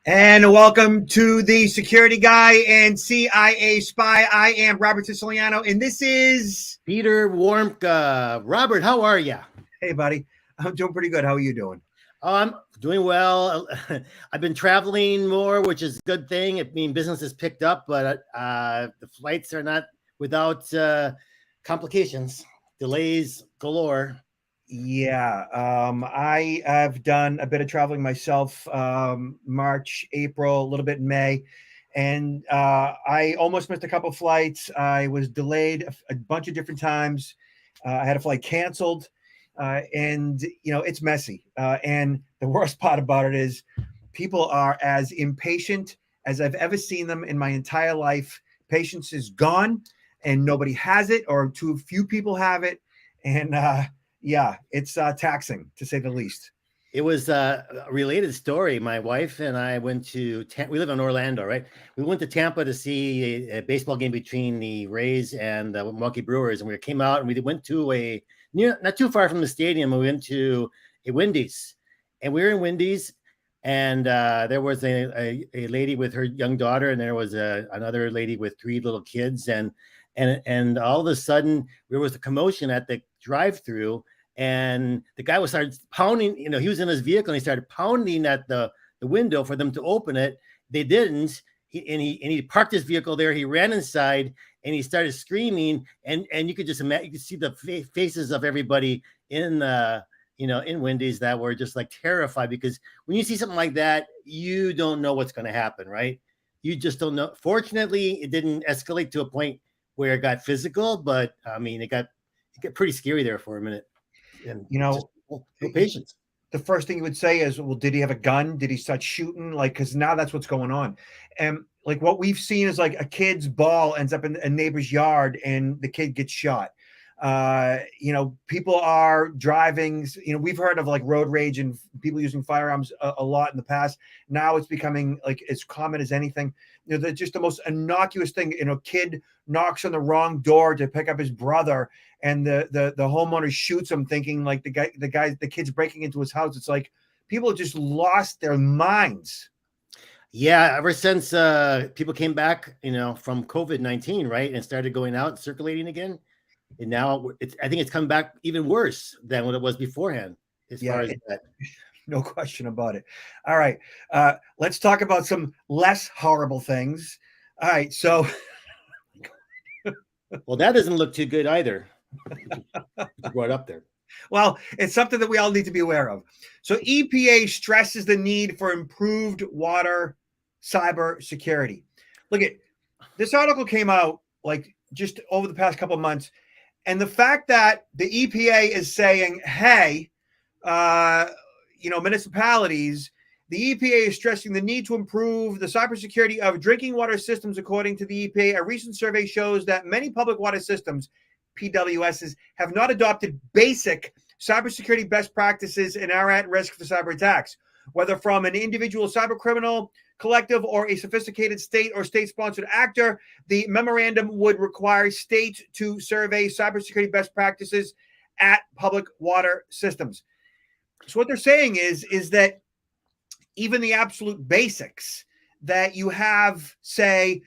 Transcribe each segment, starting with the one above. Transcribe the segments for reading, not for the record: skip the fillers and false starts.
And welcome to the Security Guy and CIA Spy. I am Robert Siciliano, and this is Peter Warmka. Robert, how are you? Hey, buddy. I'm doing pretty good. How are you doing? Oh, I'm doing well. I've been traveling more, which is a good thing. I mean, business has picked up, but the flights are not without complications, delays galore. Yeah, I have done a bit of traveling myself, March, April, a little bit in May, and I almost missed a couple flights. I was delayed a bunch of different times. I had a flight canceled, and it's messy. And the worst part about it is people are as impatient as I've ever seen them in my entire life. Patience is gone, and nobody has it, or too few people have it, and yeah, it's taxing to say the least. It was a related story. My wife and I went to we live in Orlando, right? We went to Tampa to see a baseball game between the Rays and the Milwaukee Brewers, and we came out and we went to not too far from the stadium. And we went to a Wendy's, and we were in Wendy's, and there was a lady with her young daughter, and there was another lady with 3 little kids, and all of a sudden there was a commotion at the drive-through. And the guy started pounding, he was in his vehicle and he started pounding at the window for them to open it. They didn't. He parked his vehicle there. He ran inside and he started screaming. And you could just imagine, you could see the faces of everybody in Wendy's that were just like terrified, because when you see something like that, you don't know what's going to happen, right? You just don't know. Fortunately, it didn't escalate to a point where it got physical, but I mean, it got pretty scary there for a minute. And no patience. The first thing you would say is, well, did he have a gun? Did he start shooting? Like, because now that's what's going on. And like what we've seen is like a kid's ball ends up in a neighbor's yard and the kid gets shot. People are driving, we've heard of like road rage and people using firearms a lot in the past. Now it's becoming like as common as anything. They're just the most innocuous thing. Kid knocks on the wrong door to pick up his brother, and the homeowner shoots him, thinking like the kid's breaking into his house. It's like people have just lost their minds. Yeah, ever since people came back, from COVID-19, right, and started going out and circulating again, and now I think it's come back even worse than what it was beforehand. As far as that. No question about it. All right. Let's talk about some less horrible things. All right. So. Well, that doesn't look too good either. You brought up there. Well, it's something that we all need to be aware of. So EPA stresses the need for improved water cyber security. Look at this article came out like just over the past couple of months. And the fact that the EPA is saying, hey, municipalities, the EPA is stressing the need to improve the cybersecurity of drinking water systems. According to the EPA, a recent survey shows that many public water systems, PWSs, have not adopted basic cybersecurity best practices and are at risk for cyber attacks, whether from an individual cyber criminal collective or a sophisticated state or state-sponsored actor. The memorandum would require states to survey cybersecurity best practices at public water systems. So what they're saying is that even the absolute basics that you have, say,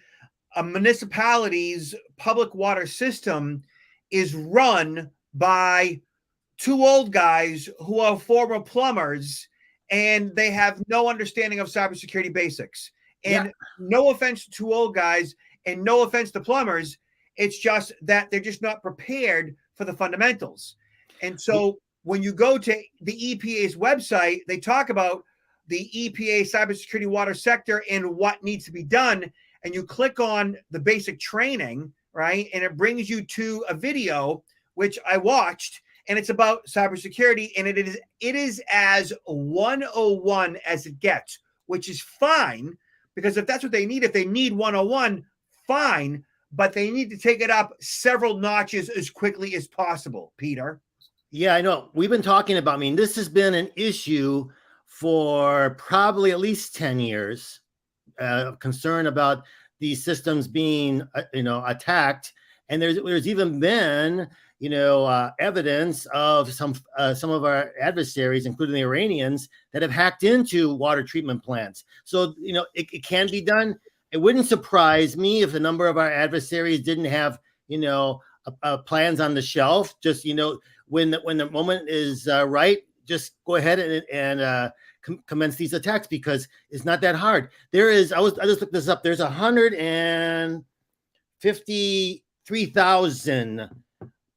a municipality's public water system is run by 2 old guys who are former plumbers, and they have no understanding of cybersecurity basics. And no offense to 2 old guys and no offense to plumbers, it's just that they're just not prepared for the fundamentals. And so when you go to the EPA's website, they talk about the EPA cybersecurity water sector and what needs to be done. And you click on the basic training, right? And it brings you to a video, which I watched, and it's about cybersecurity. And it is as 101 as it gets, which is fine, because if that's what they need, if they need 101, fine, but they need to take it up several notches as quickly as possible, Peter. Yeah, I know. We've been talking about, this has been an issue for probably at least 10 years, concern about these systems being, attacked. And there's even been, evidence of some of our adversaries, including the Iranians, that have hacked into water treatment plants. So, it can be done. It wouldn't surprise me if a number of our adversaries didn't have, plans on the shelf. Just, when the moment is right, just go ahead and commence these attacks, because it's not that hard. I just looked this up. There's 153,000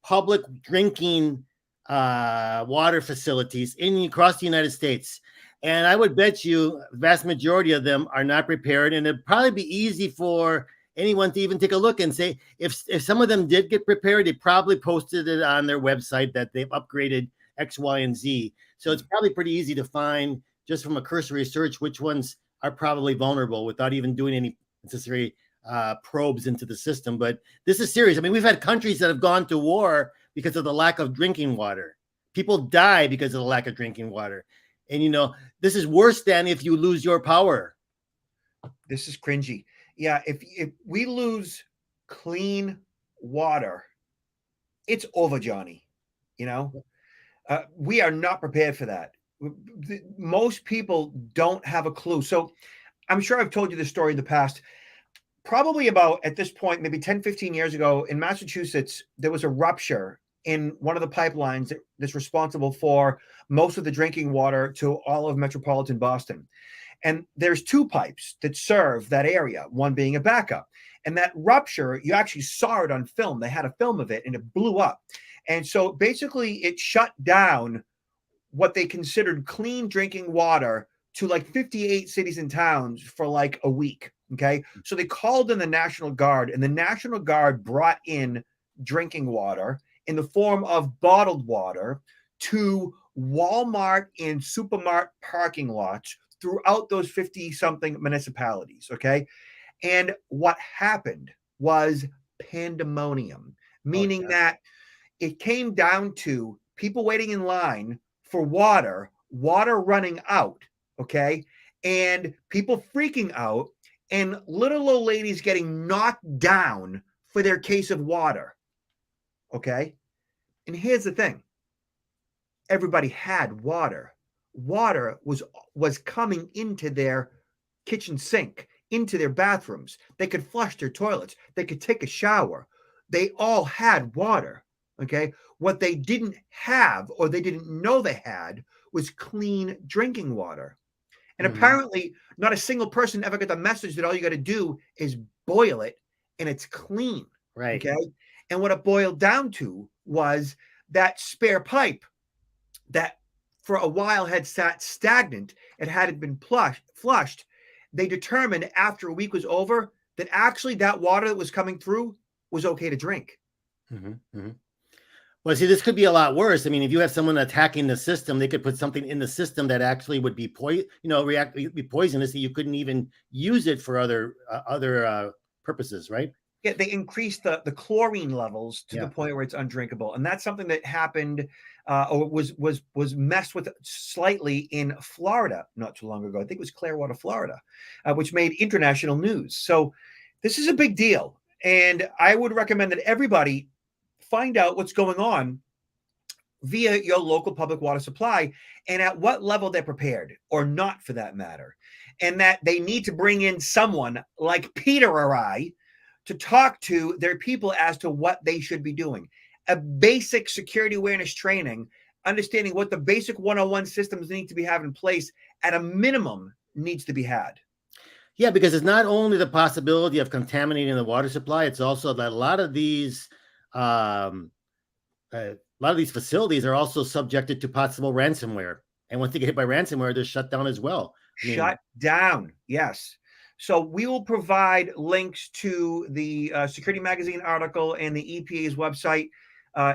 public drinking water facilities across the United States. And I would bet you the vast majority of them are not prepared. And it'd probably be easy for anyone to even take a look and say, if some of them did get prepared, they probably posted it on their website that they've upgraded X, Y, and Z. So it's probably pretty easy to find, just from a cursory search, which ones are probably vulnerable without even doing any necessary probes into the system. But this is serious. I mean, we've had countries that have gone to war because of the lack of drinking water. People die because of the lack of drinking water. And, this is worse than if you lose your power. This is cringy. Yeah, if we lose clean water, it's over, Johnny. We are not prepared for that. Most people don't have a clue. So I'm sure I've told you this story in the past. Probably about, at this point, maybe 10, 15 years ago in Massachusetts, there was a rupture in one of the pipelines that's responsible for most of the drinking water to all of metropolitan Boston. And there's two pipes that serve that area, one being a backup. And that rupture, you actually saw it on film. They had a film of it and it blew up. And so basically it shut down what they considered clean drinking water to like 58 cities and towns for like a week. Okay. So they called in the National Guard, and the National Guard brought in drinking water in the form of bottled water to Walmart and supermarket parking lots throughout those 50 something municipalities. Okay. And what happened was pandemonium, meaning that it came down to people waiting in line for water running out. Okay. And people freaking out, and little old ladies getting knocked down for their case of water. Okay. And here's the thing. Everybody had water. Water was coming into their kitchen sink, into their bathrooms. They could flush their toilets. They could take a shower. They all had water. Okay. What they didn't have, or they didn't know they had, was clean drinking water. And apparently not a single person ever got the message that all you got to do is boil it and it's clean. Right. Okay. And what it boiled down to was that spare pipe that for a while had sat stagnant. It hadn't been flushed. They determined after a week was over that actually that water that was coming through was okay to drink. Well, see, this could be a lot worse. I mean, if you have someone attacking the system, they could put something in the system that actually would be be poisonous, that you couldn't even use it for other purposes, right? Yeah, they increased the chlorine levels to the point where it's undrinkable, and that's something that happened or was messed with slightly in Florida not too long ago. I think it was Clearwater, Florida, which made international news. So this is a big deal, and I would recommend that everybody find out what's going on via your local public water supply, and at what level they're prepared, or not for that matter, and that they need to bring in someone like Peter or I to talk to their people as to what they should be doing. A basic security awareness training, understanding what the basic 101 systems need to be have in place at a minimum needs to be had. Yeah, because it's not only the possibility of contaminating the water supply, it's also that a lot of these facilities are also subjected to possible ransomware. And once they get hit by ransomware, they're shut down as well. Shut down, yes. So we will provide links to the Security Magazine article and the EPA's website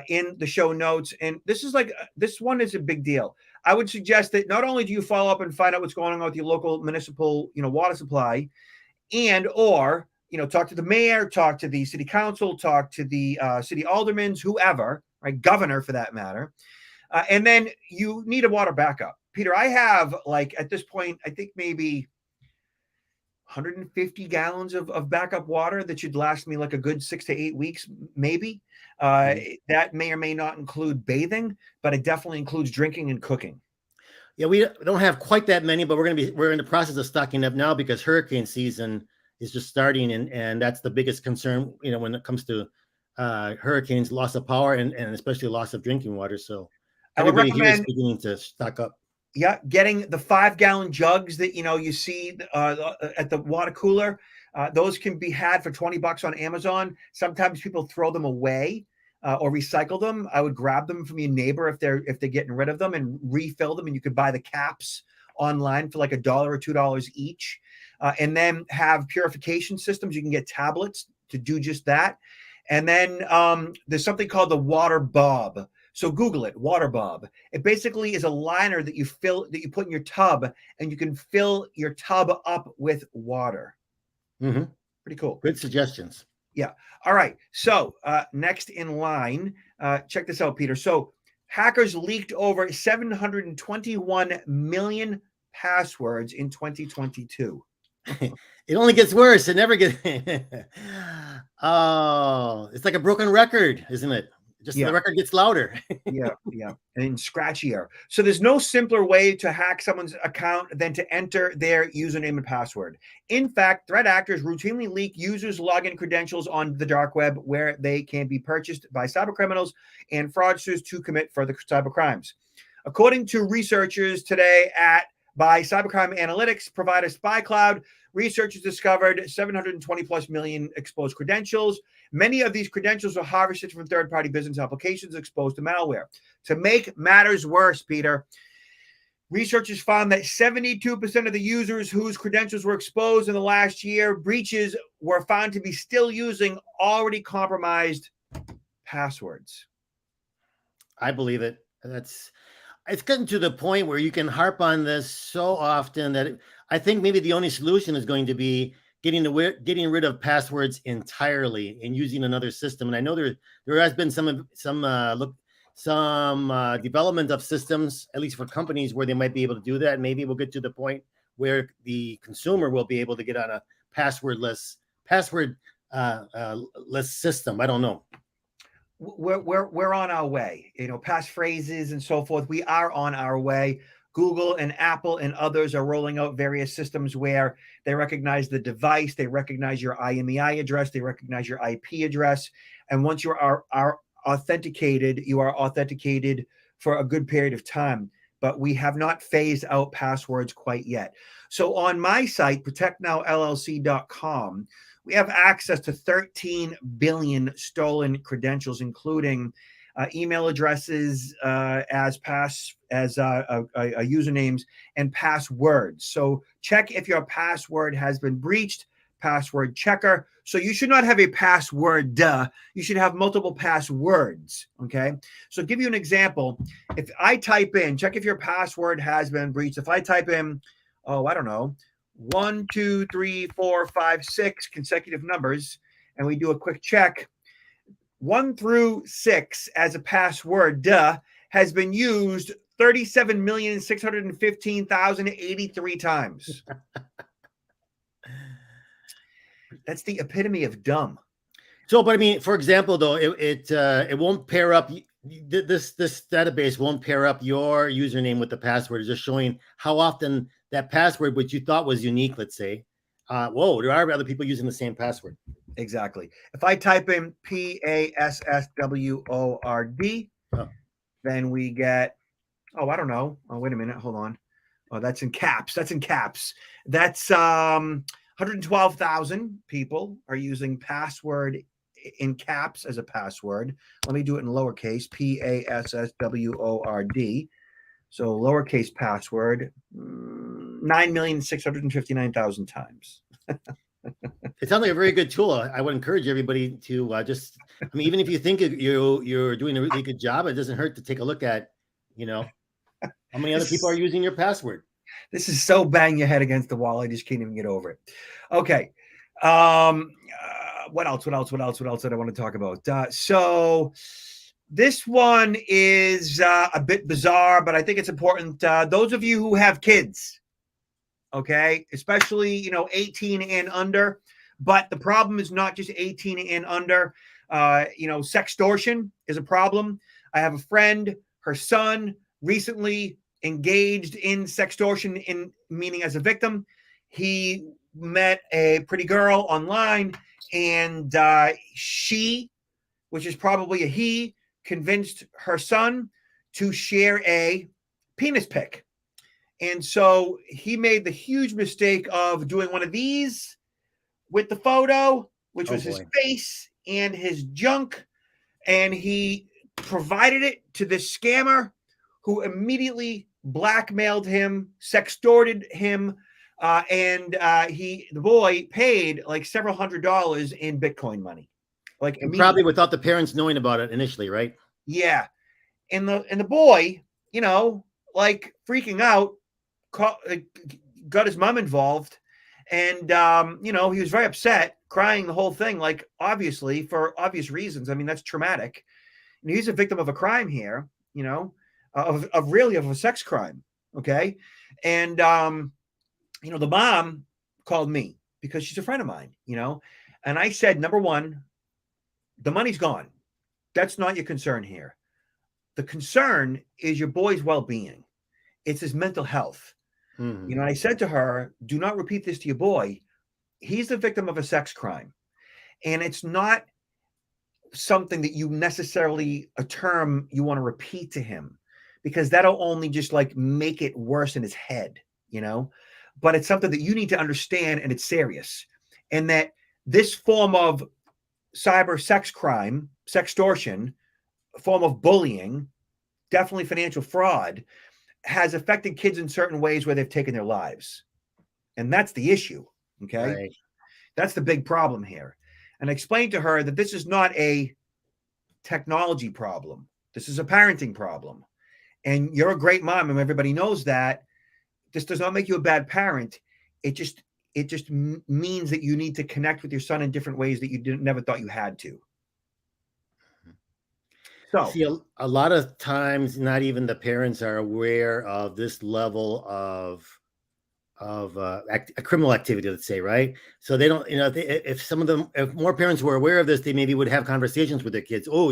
in the show notes. And this one is a big deal. I would suggest that not only do you follow up and find out what's going on with your local municipal, water supply, and or talk to the mayor, talk to the city council, talk to the city aldermen, whoever, right, governor for that matter, and then you need a water backup. Peter, I have at this point, I think maybe 150 gallons of backup water that should last me like a good 6 to 8 weeks, maybe. That may or may not include bathing, but it definitely includes drinking and cooking. Yeah, we don't have quite that many, but we're in the process of stocking up now because hurricane season is just starting, and that's the biggest concern, when it comes to hurricanes, loss of power, and especially loss of drinking water. So I would everybody here is recommend, beginning to stock up. yeah, getting the 5-gallon jugs that you see at the water cooler. Those can be had for $20 on Amazon. Sometimes people throw them away or recycle them. I would grab them from your neighbor if they're getting rid of them and refill them. And you could buy the caps online for like $1 or $2 each. And then have purification systems. You can get tablets to do just that. And then there's something called the water bob. So Google it, water bob. It basically is a liner that you put in your tub, and you can fill your tub up with water. Mm-hmm. Pretty cool. Good suggestions. Yeah. All right. So next in line, check this out, Peter. So hackers leaked over 721 million passwords in 2022. It only gets worse. It never gets. Oh, it's like a broken record, isn't it? Just the record gets louder. Yeah, and scratchier. So there's no simpler way to hack someone's account than to enter their username and password. In fact, threat actors routinely leak users' login credentials on the dark web, where they can be purchased by cybercriminals and fraudsters to commit further cybercrimes. According to researchers today by cybercrime analytics provider SpyCloud, researchers discovered 720 plus million exposed credentials. Many of these credentials were harvested from third-party business applications exposed to malware. To make matters worse, Peter, researchers found that 72% of the users whose credentials were exposed in the last year, breaches were found to be still using already compromised passwords. I believe it. It's gotten to the point where you can harp on this so often that I think maybe the only solution is going to be getting rid of passwords entirely and using another system. And I know there has been some development of systems, at least for companies, where they might be able to do that. Maybe we'll get to the point where the consumer will be able to get on a passwordless system. I don't know. We're on our way. Passphrases and so forth. We are on our way. Google and Apple and others are rolling out various systems where they recognize the device, they recognize your IMEI address, they recognize your IP address, and once you are authenticated, you are authenticated for a good period of time. But we have not phased out passwords quite yet. So on my site, protectnowllc.com, we have access to 13 billion stolen credentials, including email addresses as usernames and passwords. So check if your password has been breached. Password checker. So you should not have a password. You should have multiple passwords. Okay. So give you an example. If I type in, check if your password has been breached. If I type in, I don't know, 1, 2, 3, 4, 5, 6 consecutive numbers, and we do a quick check, 1 through 6 as a password has been used 37,615,083 times. That's the epitome of dumb. So, but I mean, for example, though, it won't pair up. This database won't pair up your username with the password. It's just showing how often that password, which you thought was unique, let's say, there are other people using the same password. Exactly. If I type in PASSWORD, then we get, I don't know. Oh, wait a minute. Hold on. Oh, that's in caps. That's 112,000 people are using password in caps as a password. Let me do it in lowercase, PASSWORD. So lowercase password, 9,659,000 times. It sounds like a very good tool. I would encourage everybody to even if you think you're doing a really good job, it doesn't hurt to take a look at, how many other people are using your password. This is so bang your head against the wall. I just can't even get over it. Okay. What else did I want to talk about? So this one is a bit bizarre, but I think it's important. Those of you who have kids, Okay, especially 18 and under. But the problem is not just 18 and under. Sextortion is a problem. I have a friend, her son recently engaged in sextortion, in meaning as a victim. He met a pretty girl online, and she, which is probably a he, convinced her son to share a penis pic. And so he made the huge mistake of doing one of these with the photo, which was his face and his junk. And he provided it to this scammer who immediately blackmailed him, sextorted him, and the boy paid like several $100s in Bitcoin money. Like probably without the parents knowing about it initially, right? Yeah. And the boy, like freaking out, got his mom involved, and he was very upset, crying the whole thing, like obviously for obvious reasons. I mean, that's traumatic. And he's a victim of a crime here, of a sex crime. Okay. And the mom called me because she's a friend of mine, and I said, number one, the money's gone. That's not your concern here. The concern is your boy's well-being. It's his mental health. Mm-hmm. I said to her, do not repeat this to your boy. He's the victim of a sex crime. And it's not something that you necessarily, a term you want to repeat to him, because that'll only just like make it worse in his head, but it's something that you need to understand, and it's serious. And that this form of cyber sex crime, sextortion, form of bullying, definitely financial fraud, has affected kids in certain ways where they've taken their lives. And that's the issue. Okay. Right. That's the big problem here. And I explained to her that this is not a technology problem. This is a parenting problem. And you're a great mom, and everybody knows that. This does not make you a bad parent. It just means that you need to connect with your son in different ways that you never thought you had to. So, see, a lot of times, not even the parents are aware of this level of criminal activity, let's say, right? So they don't, if more parents were aware of this, they maybe would have conversations with their kids. Oh,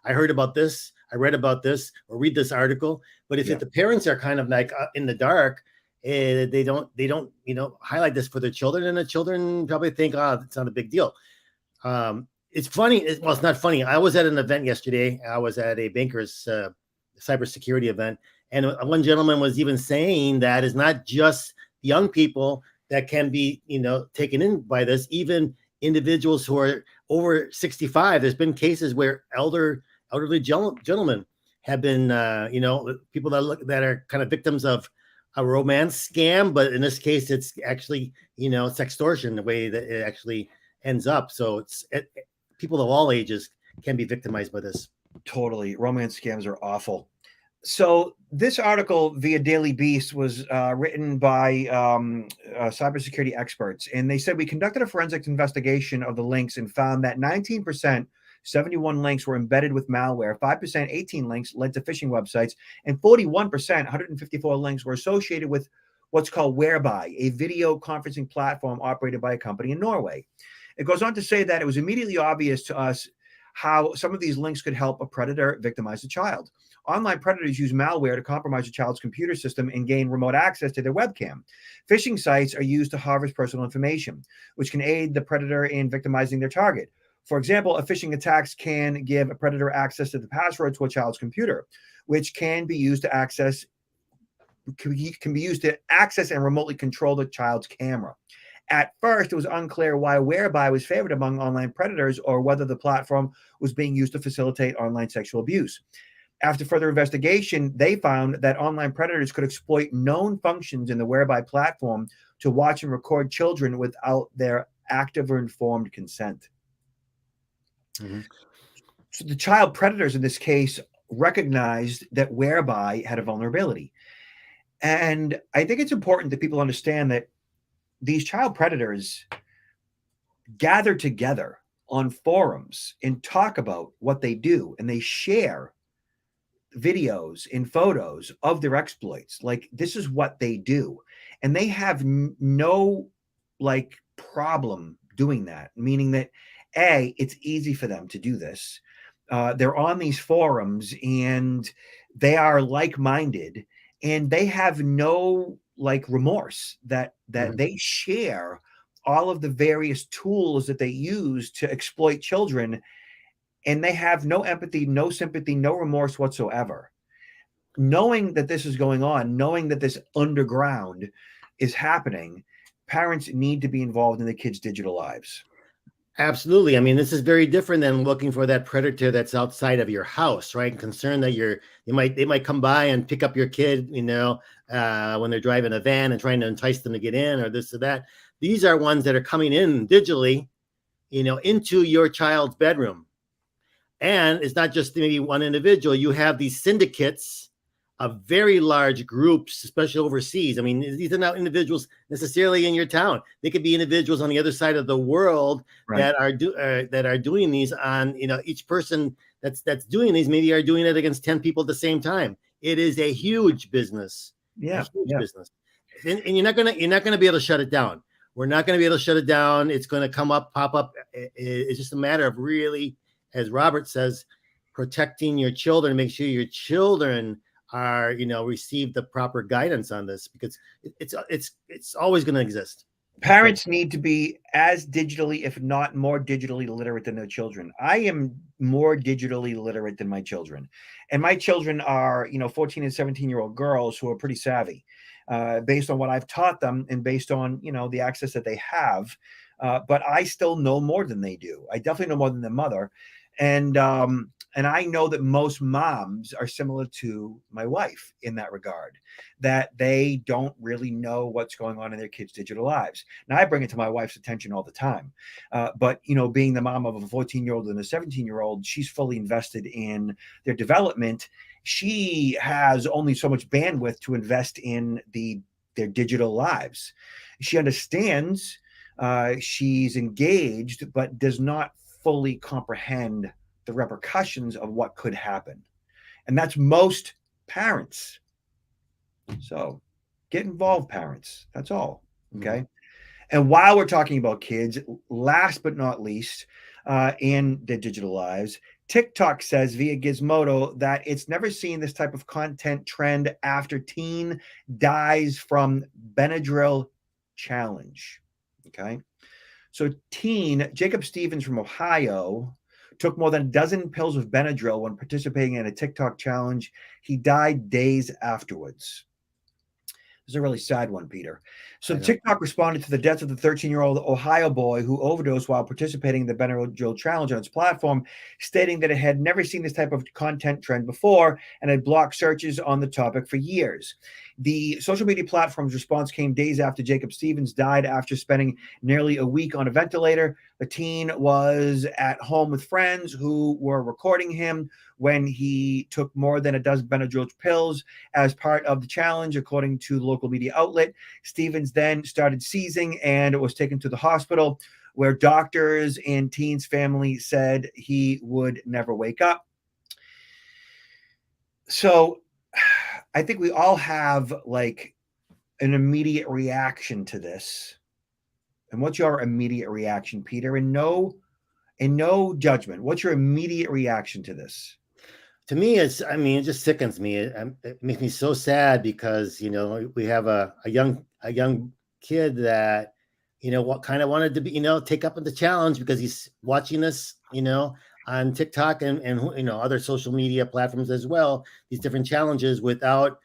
I heard about this, I read about this, or read this article. But if the parents are kind of like in the dark, they don't highlight this for their children, and the children probably think, it's not a big deal. It's funny. It's not funny. I was at an event yesterday. I was at a banker's cybersecurity event, and one gentleman was even saying that it's not just young people that can be, taken in by this. Even individuals who are over 65. There's been cases where elderly gentlemen have been, people that are kind of victims of a romance scam, but in this case, it's actually, sextortion, the way that it actually ends up. So people of all ages can be victimized by this. Totally. Romance scams are awful. So this article via Daily Beast was written by cybersecurity experts, and they said, we conducted a forensics investigation of the links and found that 19%, 71 links were embedded with malware, 5%, 18 links led to phishing websites, and 41%, 154 links were associated with what's called Whereby, a video conferencing platform operated by a company in Norway. It goes on to say that it was immediately obvious to us how some of these links could help a predator victimize a child. Online predators use malware to compromise a child's computer system and gain remote access to their webcam. Phishing sites are used to harvest personal information, which can aid the predator in victimizing their target. For example, a phishing attack can give a predator access to the password to a child's computer, which can be used to access and remotely control the child's camera. At first, it was unclear why Whereby was favored among online predators, or whether the platform was being used to facilitate online sexual abuse. After further investigation, they found that online predators could exploit known functions in the Whereby platform to watch and record children without their active or informed consent. Mm-hmm. So the child predators in this case recognized that Whereby had a vulnerability. And I think it's important that people understand that these child predators gather together on forums and talk about what they do, and they share videos and photos of their exploits. Like, this is what they do. and they have no like problem doing that, meaning that it's easy for them to do this. They're on these forums and they are like-minded, and they have no like remorse that they share all of the various tools that they use to exploit children, and they have no empathy, no sympathy, no remorse whatsoever. Knowing that this is going on, knowing that this underground is happening, parents need to be involved in the kids' digital lives. Absolutely. I mean, this is very different than looking for that predator that's outside of your house, right? And concerned that they might come by and pick up your kid, when they're driving a van and trying to entice them to get in or this or that. These are ones that are coming in digitally, into your child's bedroom. And it's not just maybe one individual. You have these syndicates of very large groups, especially overseas. I mean, these are not individuals necessarily in your town. They could be individuals on the other side of the world, right, that are doing these on, each person that's doing these maybe are doing it against 10 people at the same time. It is a huge business. Yeah. Business. And you're not gonna be able to shut it down. We're not going to be able to shut it down. It's going to pop up. It's just a matter of really, as Robert says, protecting your children, make sure your children are, receive the proper guidance on this, because it's always going to exist. Parents need to be as digitally, if not more digitally literate than their children. I am more digitally literate than my children. And my children are, 14 and 17-year-old girls who are pretty savvy, based on what I've taught them and based on, the access that they have. But I still know more than they do. I definitely know more than their mother. And I know that most moms are similar to my wife in that regard, that they don't really know what's going on in their kids' digital lives. Now, I bring it to my wife's attention all the time. But, being the mom of a 14-year-old and a 17-year-old, she's fully invested in their development. She has only so much bandwidth to invest in their digital lives. She understands, she's engaged, but does not fully comprehend the repercussions of what could happen. And that's most parents. So get involved, parents. That's all. Okay. And while we're talking about kids, last but not least, in their digital lives, TikTok says via Gizmodo that it's never seen this type of content trend after teen dies from Benadryl challenge. Okay. So teen Jacob Stevens from Ohio took more than a dozen pills of Benadryl when participating in a TikTok challenge. He died days afterwards. This is a really sad one, Peter. So TikTok responded to the death of the 13-year-old Ohio boy who overdosed while participating in the Benadryl challenge on its platform, stating that it had never seen this type of content trend before and had blocked searches on the topic for years. The social media platform's response came days after Jacob Stevens died after spending nearly a week on a ventilator. The teen was at home with friends who were recording him when he took more than a dozen Benadryl pills as part of the challenge, according to the local media outlet. Stevens then started seizing and was taken to the hospital, where doctors and teen's family said he would never wake up. So I think we all have like an immediate reaction to this. And what's your immediate reaction, Peter? And no judgment. What's your immediate reaction to this? To me, it just sickens me. It makes me so sad because, we have a young kid that, what kind of wanted to be, take up the challenge because he's watching this, on TikTok and other social media platforms as well, these different challenges without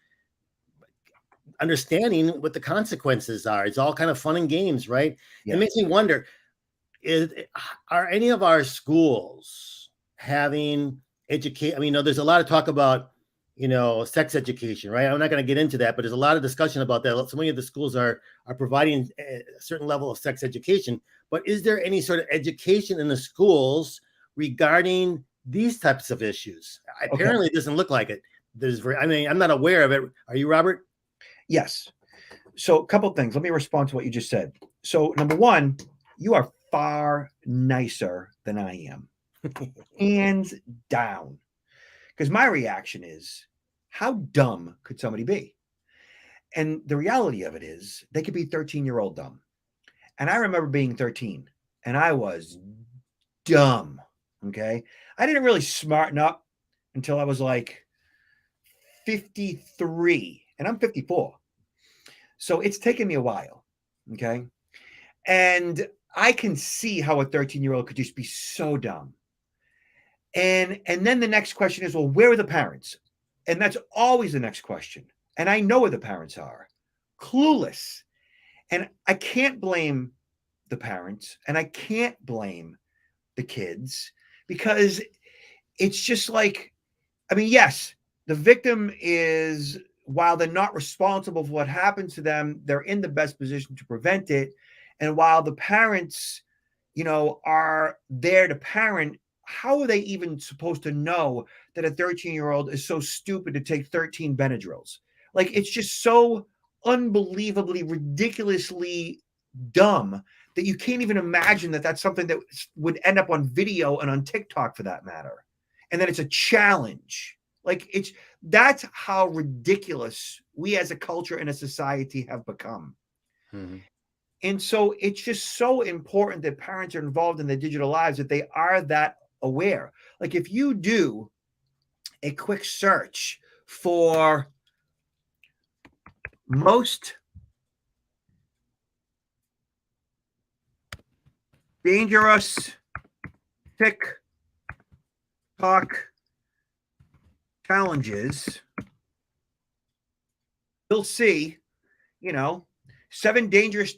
understanding what the consequences are. It's all kind of fun and games, right? Yeah. It makes me wonder, are any of our schools having educate? I mean, there's a lot of talk about, sex education, right? I'm not going to get into that, but there's a lot of discussion about that. So many of the schools are providing a certain level of sex education, but is there any sort of education in the schools regarding these types of issues? Apparently, it doesn't look like it. I'm not aware of it. Are you, Robert? Yes. So a couple of things. Let me respond to what you just said. So number one, you are far nicer than I am. Hands down. Because my reaction is, how dumb could somebody be? And the reality of it is they could be 13-year-old dumb. And I remember being 13 and I was dumb. Okay. I didn't really smarten up until I was like 53 and I'm 54. So it's taken me a while. Okay. And I can see how a 13-year-old could just be so dumb. And then the next question is, well, where are the parents? And that's always the next question. And I know where the parents are. Clueless. And I can't blame the parents and I can't blame the kids because it's just like, I mean, yes, the victim is, while they're not responsible for what happened to them, they're in the best position to prevent it. And while the parents, are there to parent, how are they even supposed to know that a 13-year-old is so stupid to take 13 Benadryls? Like, it's just so unbelievably, ridiculously dumb that you can't even imagine that that's something that would end up on video and on TikTok for that matter. And then it's a challenge. Like, that's how ridiculous we as a culture and a society have become. Mm-hmm. And so it's just so important that parents are involved in their digital lives, that they are that aware. Like, if you do a quick search for most dangerous TikTok challenges, you'll see, 7 dangerous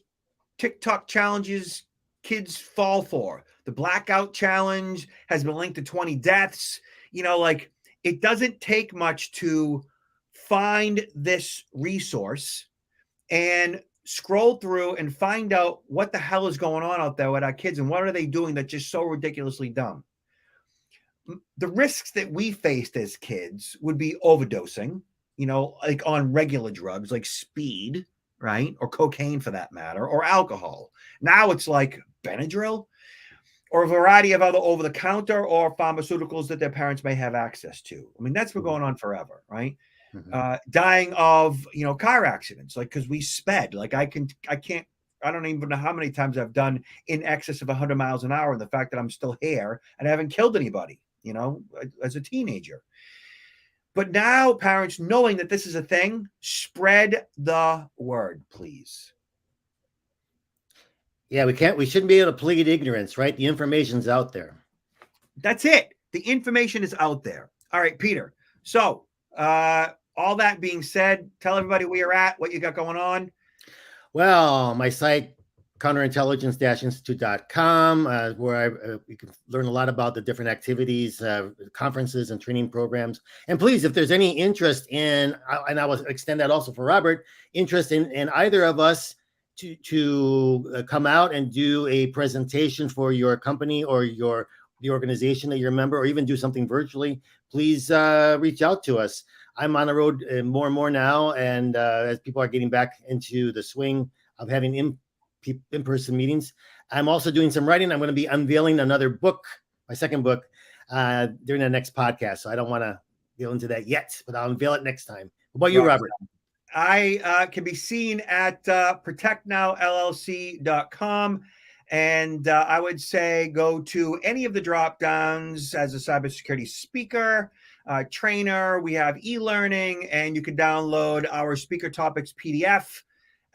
TikTok challenges kids fall for. The blackout challenge has been linked to 20 deaths. Like, it doesn't take much to find this resource and scroll through and find out what the hell is going on out there with our kids and what are they doing that's just so ridiculously dumb. The risks that we faced as kids would be overdosing, like on regular drugs like speed, right? Or cocaine for that matter, or alcohol. Now it's like Benadryl or a variety of other over-the-counter or pharmaceuticals that their parents may have access to. I mean, that's been going on forever, right? Mm-hmm. Dying of, car accidents, like, because we sped. Like, I don't even know how many times I've done in excess of 100 miles an hour. And the fact that I'm still here and I haven't killed anybody, as a teenager. But now parents, knowing that this is a thing, spread the word, please. Yeah, we shouldn't be able to plead ignorance, right? The information's out there. That's it. The information is out there. All right, Peter. So, all that being said, tell everybody where you're at, what you got going on. Well, my site, counterintelligence-institute.com, where you can learn a lot about the different activities, conferences and training programs. And please, if there's any interest in, and I will extend that also for Robert, interest in either of us to come out and do a presentation for your company or the organization that you're a member, or even do something virtually, please reach out to us. I'm on the road more and more now, and as people are getting back into the swing of having in-person meetings, I'm also doing some writing. I'm going to be unveiling another book, my second book, during the next podcast. So I don't want to go into that yet, but I'll unveil it next time. What about you, Robert? I can be seen at protectnowllc.com. And I would say go to any of the drop downs as a cybersecurity speaker, trainer. We have e-learning, and you can download our speaker topics PDF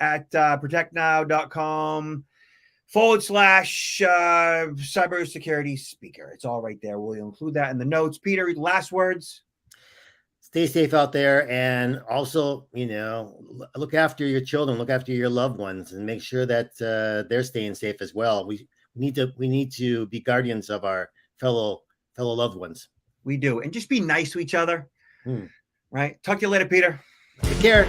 at protectnow.com/cybersecurity speaker. It's all right there. We'll include that in the notes. Peter, last words. Stay safe out there, and also, look after your children, look after your loved ones, and make sure that they're staying safe as well. We need to be guardians of our fellow loved ones. We do, and just be nice to each other. Right. Talk to you later, Peter. Take care.